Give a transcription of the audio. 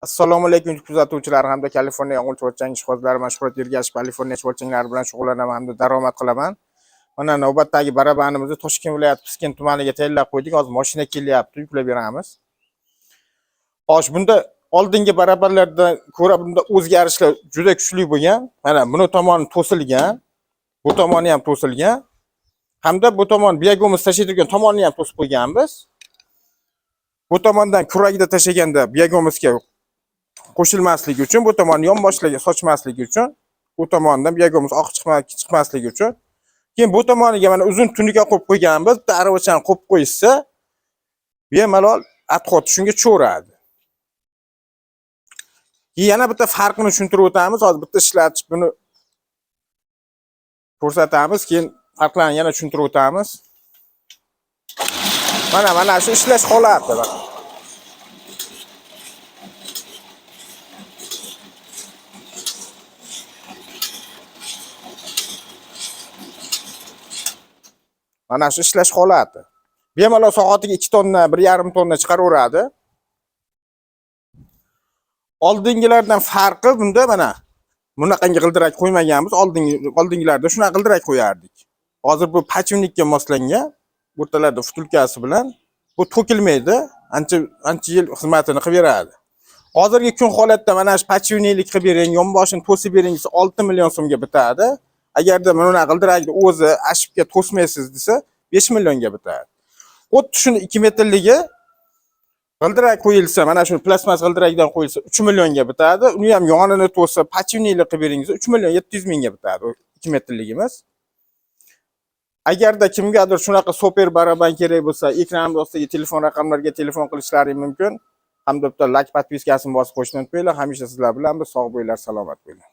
Assalomu alaykum kuzatuvchilar hamda Kaliforniya yong'in ishqibozlari mashg'ulot yurgash Kaliforniya ishqibozchilari bilan shug'ullanaman hamda daromad qilaman. Mana navbatdagi barabanimizni Toshkent viloyati Piskent tumaniga tayyorlab qo'ydik. Hozir mashina kelyapti, yuklab beramiz. Xo'sh, bunda oldingi barabanlardan ko'ra bunda o'zgarishlar juda kuchli bo'lgan. Mana buni tomoni to'silgan, bu tomoni ham to'silgan. Hamda bu tomon biyagimiz tashiydigan tomonni ham to'sib qo'yganmiz. Bu tomondan kuragida tashaganda biyagimizga qo'shilmasligi uchun, bu tomonni yonboshlarga sochmasligi uchun, bu tomondan biyagimiz oq chiqmasligi uchun. Keyin bu tomoniga mana uzun tunuka qo'yib qo'yganmiz. Bitta aravachani qo'yib qo'ysa, bemalol atxot shunga cho'radi. Yana bitta farqini tushuntirib o'tamiz. Hozir bitta ishlatish buni ko'rsatamiz, keyin farqlarni yana tushuntirib o'tamiz. Mana shu ishlash holati bak. Mana shu ishlash holati. Bemalol soatiga 2 tonna, 1,5 tonna chiqaraveradi. Oldingilardan farqi bunda mana bunaqangi g'ildirak qo'ymaganmiz. Oldingilarda shunaqa g'ildirak qo'yardik. Hozir bu pachivnikka moslangan. O'rtalarda futulkasi bilan bu to'kilmaydi. Ancha yil xizmatini qilib beradi. Hozirgi kun holatda mana shu pachivniklik qilib bering, yonboshini to'sib beringiz 6 million so'mga bitadi. Agarda mana g'ildirakni o'zi ashibga to'smaysiz desa 5 millionga bitadi. Xuddi shuni 2 metrligi g'ildirak qo'yilsa, mana shu plasmas g'ildirakdan qo'yilsa 3 millionga bitadi. Uni ham yonini to'sa, pachivniklik qilib beringiz 3 million 700 mingga bitadi 2 metrligimiz. Agarda kimgadir shunaqa super baraban kerak bo'lsa, ekran ostidagi telefon raqamlariga telefon qilishlari mumkin. Hamda bitta like podpiskasini bosib qo'yishni unutmanglar. Hamisha sizlar bilan biz sog' bo'linglar, salomat bo'linglar.